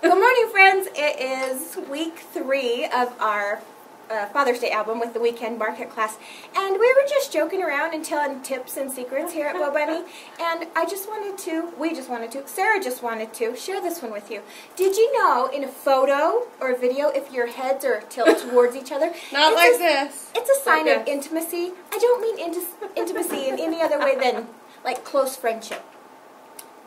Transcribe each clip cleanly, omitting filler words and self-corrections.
Good morning, friends. It is week 3 of our Father's Day album with the weekend market class, and we were just joking around and telling tips and secrets here at Bo Bunny, and Sarah just wanted to share this one with you. Did you know in a photo or a video, if your heads are tilted towards each other, not like this. It's a sign of intimacy. I don't mean intimacy in any other way than like close friendship.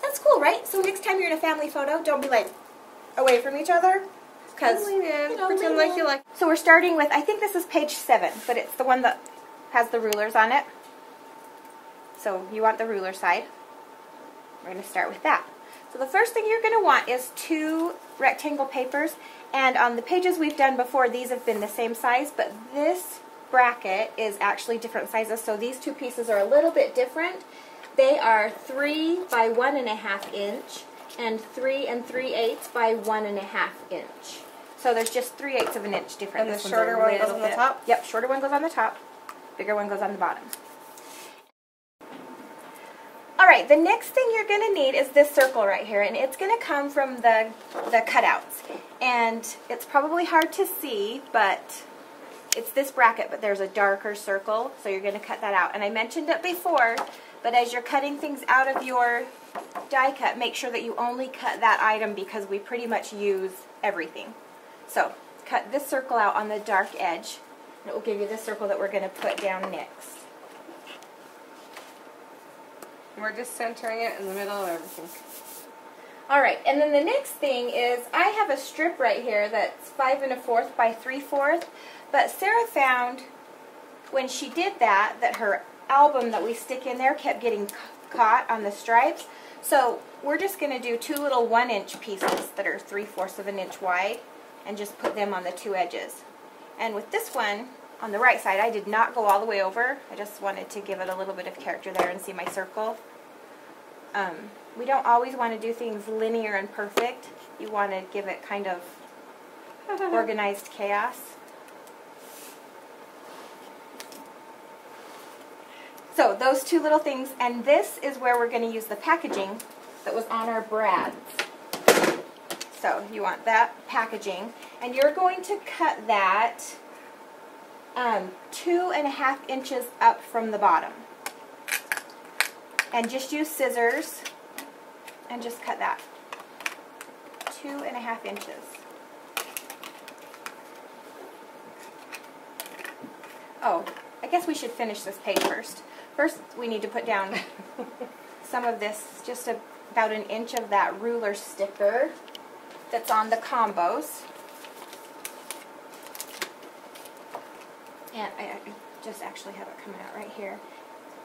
That's cool, right? So next time you're in a family photo, don't be like away from each other. Because, pretend like you like. So we're starting with, I think this is page 7, but it's the one that has the rulers on it. So you want the ruler side. We're going to start with that. So the first thing you're going to want is 2 rectangle papers. And on the pages we've done before, these have been the same size, but this bracket is actually different sizes. So these 2 pieces are a little bit different. They are 3 by 1.5 inch. And 3 3/8 by 1.5 inch. So there's just 3/8 of an inch difference. And the shorter one goes on the top? Yep, shorter one goes on the top, bigger one goes on the bottom. Alright, the next thing you're going to need is this circle right here, and it's going to come from the cutouts. And it's probably hard to see, but it's this bracket, but there's a darker circle, so you're going to cut that out. And I mentioned it before, but as you're cutting things out of your die cut, make sure that you only cut that item because we pretty much use everything. So cut this circle out on the dark edge, and it will give you the circle that we're going to put down next. We're just centering it in the middle of everything. Alright, and then the next thing is I have a strip right here that's 5 1/4 by 3/4, but Sarah found when she did that her album that we stick in there kept getting caught on the stripes. So we're just going to do 2 little 1-inch pieces that are 3/4 of an inch wide and just put them on the 2 edges. And with this one on the right side, I did not go all the way over. I just wanted to give it a little bit of character there and see my circle. We don't always want to do things linear and perfect. You want to give it kind of organized chaos. So those 2 little things, and this is where we're going to use the packaging that was on our brads. So you want that packaging, and you're going to cut that 2.5 inches up from the bottom. And just use scissors and just cut that 2.5 inches. Oh, I guess we should finish this page first. First, we need to put down some of this, just about 1 inch of that ruler sticker that's on the combos. And I just actually have it coming out right here.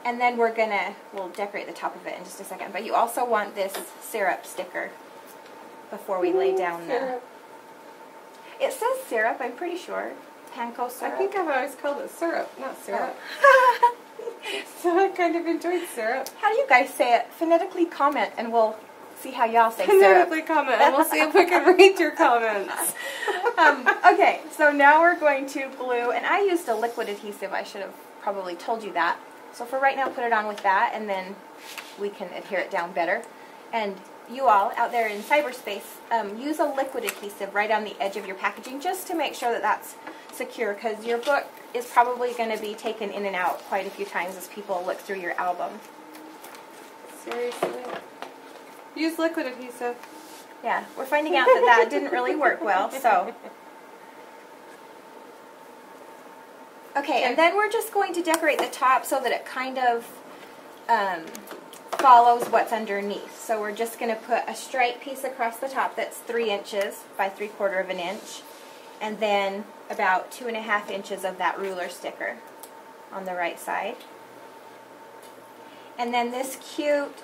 And then we'll decorate the top of it in just a second. But you also want this syrup sticker before we lay down the... It says syrup, I'm pretty sure. Panko syrup. I think I've always called it syrup, not syrup. So I kind of enjoyed syrup. How do you guys say it? Phonetically comment, and we'll see how y'all say syrup. Phonetically comment, and we'll see if we can read your comments. Okay, so now we're going to glue, and I used a liquid adhesive. I should have probably told you that. So for right now, put it on with that, and then we can adhere it down better. And you all out there in cyberspace, use a liquid adhesive right on the edge of your packaging just to make sure that that's secure, because your book is probably going to be taken in and out quite a few times as people look through your album. Seriously? Use liquid adhesive. Yeah, we're finding out that didn't really work well, so. Okay, and then we're just going to decorate the top so that it kind of follows what's underneath. So we're just going to put a stripe piece across the top that's 3 inches by 3/4 of an inch, and then about 2.5 inches of that ruler sticker on the right side. And then this cute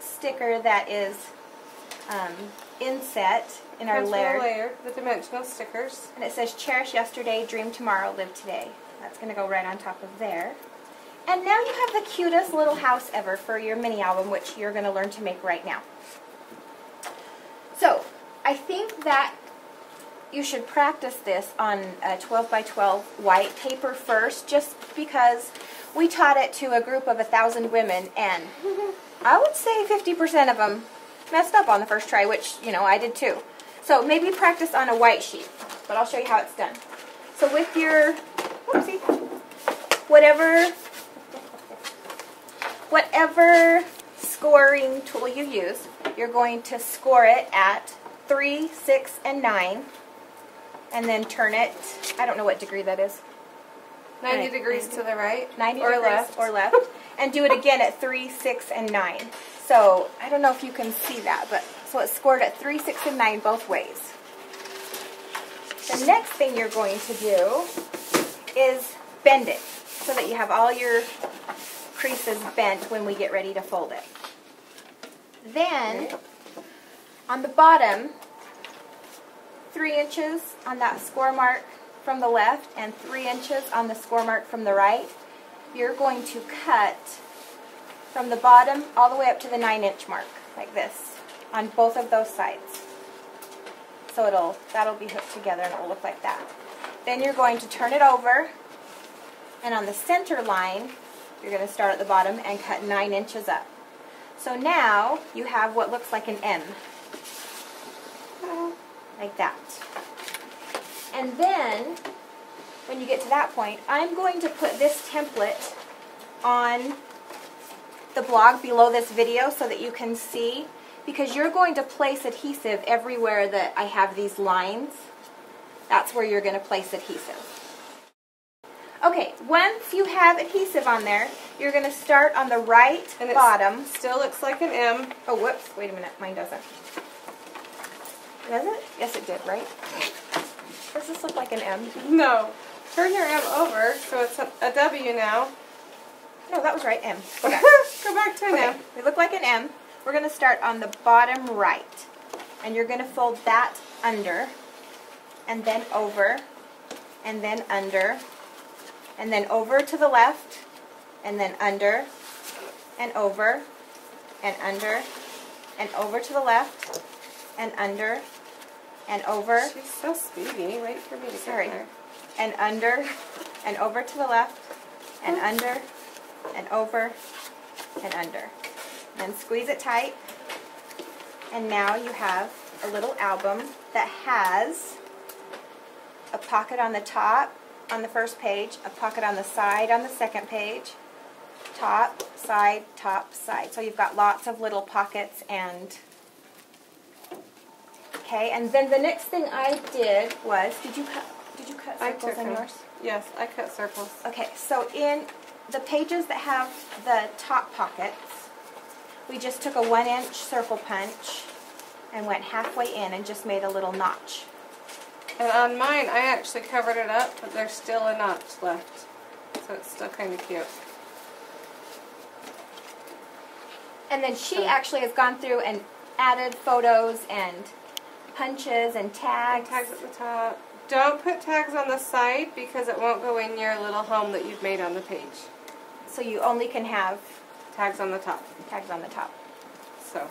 sticker that is inset in our layer. The dimensional stickers. And it says, "Cherish yesterday, dream tomorrow, live today." That's going to go right on top of there. And now you have the cutest little house ever for your mini album, which you're going to learn to make right now. So, I think that you should practice this on a 12 by 12 white paper first, just because we taught it to a group of 1,000 women, and I would say 50% of them messed up on the first try, which, you know, I did too. So maybe practice on a white sheet, but I'll show you how it's done. So with your, whoopsie, whatever scoring tool you use, you're going to score it at 3, 6, and 9, and then turn it, I don't know what degree that is. 90 degrees to the right? 90 or degrees left. or left. And do it again at 3, 6, and 9. So, I don't know if you can see that, but so it's scored at 3, 6, and 9 both ways. The next thing you're going to do is bend it so that you have all your creases bent when we get ready to fold it. Then, on the bottom, 3 inches on that score mark from the left and 3 inches on the score mark from the right, you're going to cut from the bottom all the way up to the 9-inch mark, like this, on both of those sides. So that'll be hooked together and it'll look like that. Then you're going to turn it over, and on the center line, you're going to start at the bottom and cut 9 inches up. So now you have what looks like an M, like that. And then, when you get to that point, I'm going to put this template on the blog below this video so that you can see, because you're going to place adhesive everywhere that I have these lines. That's where you're going to place adhesive. Okay, once you have adhesive on there, you're going to start on the right and bottom. Still looks like an M. Oh, whoops, wait a minute, mine doesn't. Does it? Yes, it did, right? Does this look like an M? No. Turn your M over so it's a W now. No, that was right, M. Okay. Go back to an M. They look like an M. We're going to start on the bottom right. And you're going to fold that under, and then over, and then under, and then over to the left, and then under, and over, and under, and over to the left, and under, and over. She's so speedy. Wait for me to get there. And under, and over to the left, and under, and over, and under. Then squeeze it tight. And now you have a little album that has a pocket on the top on the first page, a pocket on the side on the second page, top, side, top, side. So you've got lots of little pockets. And okay, and then the next thing I did was, did you cut circles on yours? Yes, I cut circles. Okay, so in the pages that have the top pockets, we just took a 1-inch circle punch and went halfway in and just made a little notch. And on mine, I actually covered it up, but there's still a notch left. So it's still kind of cute. And then she actually has gone through and added photos and punches and tags. Tags at the top. Don't put tags on the side because it won't go in your little home that you've made on the page. So you only can have tags on the top. Tags on the top. So.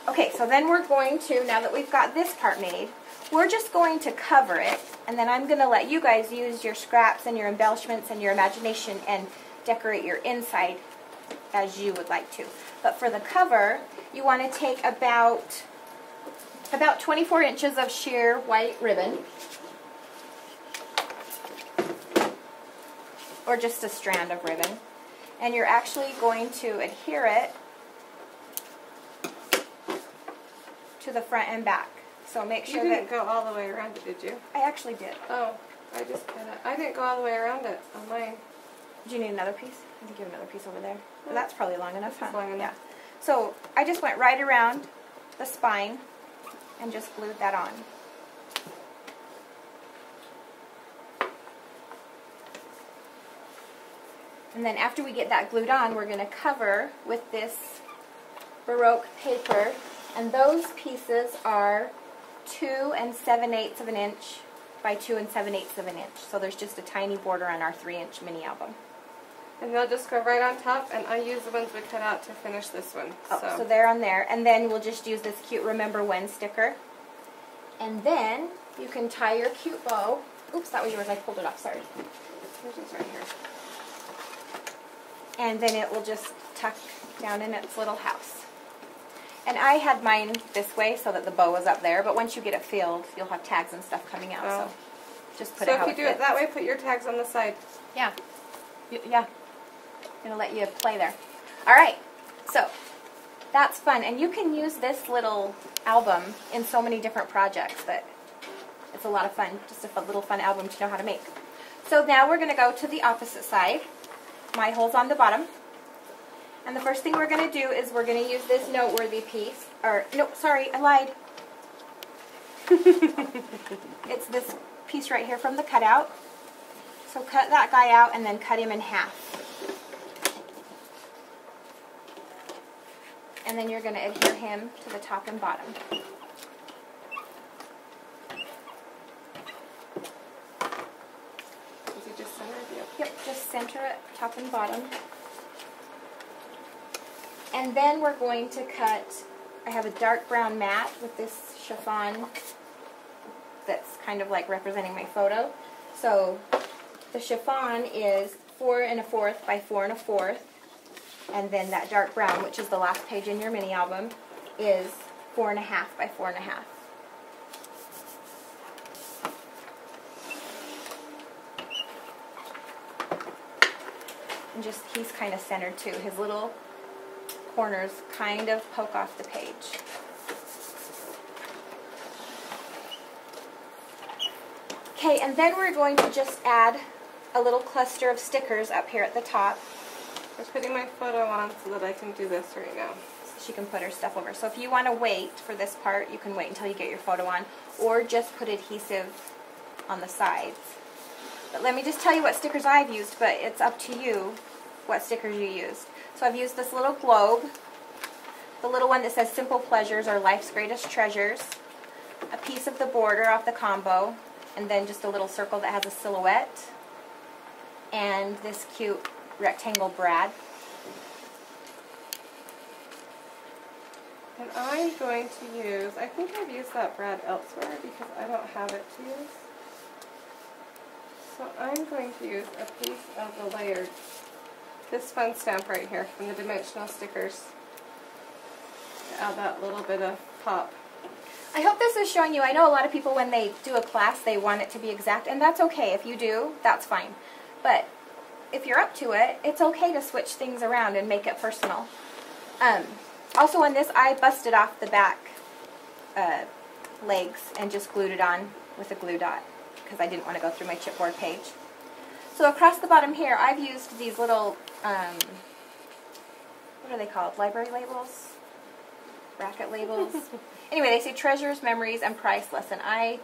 Okay, so then we're going to, now that we've got this part made, we're just going to cover it, and then I'm going to let you guys use your scraps and your embellishments and your imagination and decorate your inside as you would like to. But for the cover, you want to take about 24 inches of sheer white ribbon, or just a strand of ribbon, and you're actually going to adhere it to the front and back. So make sure you didn't go all the way around it, did you? I actually did. Oh, I didn't go all the way around it on mine. Do you need another piece? I think you have another piece over there. Well, that's probably long enough, huh? Long enough. Yeah. So I just went right around the spine and just glued that on. And then after we get that glued on, we're going to cover with this Baroque paper. And those pieces are 2 7/8 of an inch by 2 7/8 of an inch. So there's just a tiny border on our 3-inch mini album. And they'll just go right on top, and I use the ones we cut out to finish this one. Oh, so they're on there. And then we'll just use this cute Remember When sticker. And then you can tie your cute bow. Oops, that was yours. I pulled it off. Sorry. Yours is right here. And then it will just tuck down in its little house. And I had mine this way so that the bow was up there, but once you get it filled, you'll have tags and stuff coming out, so just put it how it fits. So if you do it that way, put your tags on the side. Yeah. Yeah. I'm going to let you play there. All right. So that's fun. And you can use this little album in so many different projects that it's a lot of fun. Just a little fun album to know how to make. So now we're going to go to the opposite side. My hole's on the bottom. And the first thing we're going to do is we're going to use this noteworthy piece. Or, no, sorry, I lied. It's this piece right here from the cutout. So cut that guy out and then cut him in half. And then you're going to adhere him to the top and bottom. Is he just centered? Yep, just center it, top and bottom. And then we're going to cut, I have a dark brown mat with this chiffon that's kind of like representing my photo. So the chiffon is 4 1/4 by 4 1/4. And then that dark brown, which is the last page in your mini album, is 4 1/2 by 4 1/2. And just, he's kind of centered too. His little corners kind of poke off the page. Okay, and then we're going to just add a little cluster of stickers up here at the top. I'm putting my photo on so that I can do this right now. So she can put her stuff over. So if you want to wait for this part, you can wait until you get your photo on, or just put adhesive on the sides. But let me just tell you what stickers I've used, but it's up to you what stickers you used. So I've used this little globe, the little one that says Simple Pleasures or Life's Greatest Treasures, a piece of the border off the combo, and then just a little circle that has a silhouette, and this cute rectangle brad. And I'm going to use, I think I've used that brad elsewhere because I don't have it to use. So I'm going to use a piece of the layered, this fun stamp right here from the Dimensional Stickers to add that little bit of pop. I hope this is showing you, I know a lot of people when they do a class they want it to be exact, and that's okay. If you do, that's fine. But if you're up to it, it's okay to switch things around and make it personal. Also on this, I busted off the back legs and just glued it on with a glue dot because I didn't want to go through my chipboard page. So across the bottom here, I've used these little, what are they called? Library labels? Bracket labels? Anyway, they say treasures, memories, and priceless. And I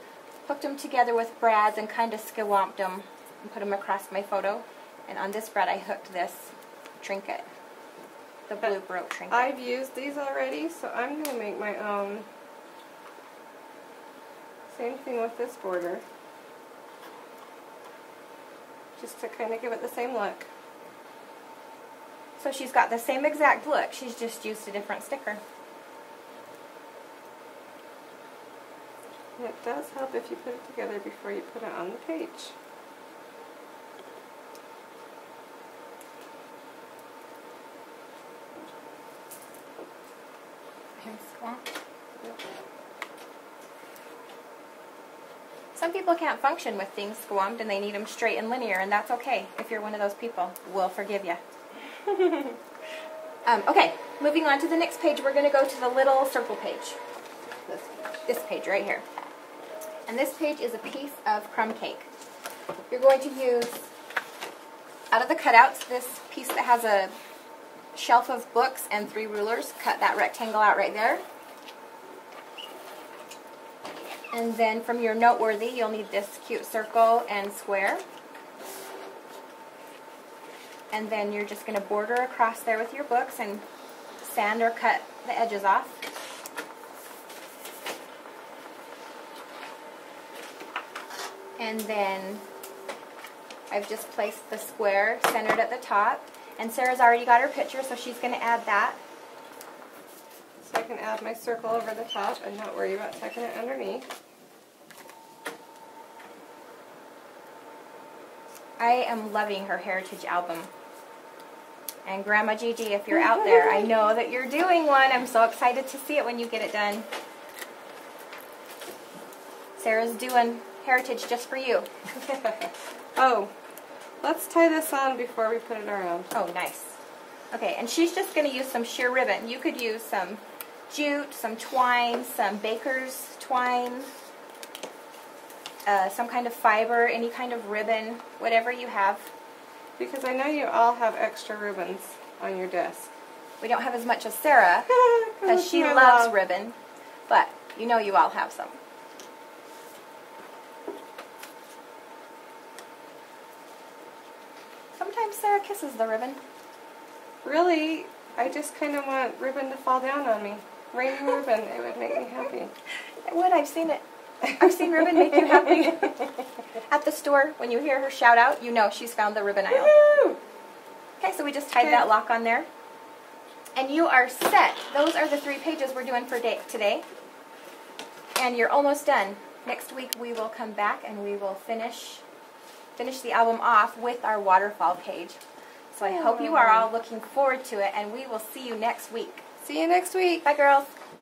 hooked them together with brads and kind of skewomped them and put them across my photo. And on this brad, I hooked this trinket, the blue broke trinket. I've used these already, so I'm going to make my own. Same thing with this border. Just to kind of give it the same look. So she's got the same exact look, she's just used a different sticker. And it does help if you put it together before you put it on the page. Some people can't function with things squammed and they need them straight and linear, and that's okay. If you're one of those people, we'll forgive you. Okay, moving on to the next page, we're going to go to the little circle page. This page right here. And this page is a piece of crumb cake. You're going to use, out of the cutouts, this piece that has a shelf of books and 3 rulers. Cut that rectangle out right there. And then from your noteworthy, you'll need this cute circle and square. And then you're just going to border across there with your books and sand or cut the edges off. And then I've just placed the square centered at the top. And Sarah's already got her picture, so she's going to add that. So I can add my circle over the top and not worry about tucking it underneath. I am loving her heritage album. And Grandma Gigi, if you're out there, I know that you're doing one. I'm so excited to see it when you get it done. Sarah's doing Heritage just for you. Oh, let's tie this on before we put it around. Oh, nice. Okay, and she's just going to use some sheer ribbon. You could use some jute, some twine, some baker's twine, some kind of fiber, any kind of ribbon, whatever you have. Because I know you all have extra ribbons on your desk. We don't have as much as Sarah, because she I loves love. ribbon, but you know you all have some. Sometimes Sarah kisses the ribbon. Really, I just kind of want ribbon to fall down on me. Raining ribbon, it would make me happy. It would, I've seen it. I've seen ribbon make you happy. At the store, when you hear her shout out, you know she's found the ribbon aisle. Woo! Okay, so we just tied that lock on there. And you are set. Those are the 3 pages we're doing for today. And you're almost done. Next week we will come back and we will finish the album off with our waterfall page. So I hope you are all looking forward to it, and we will see you next week. See you next week. Bye, girls.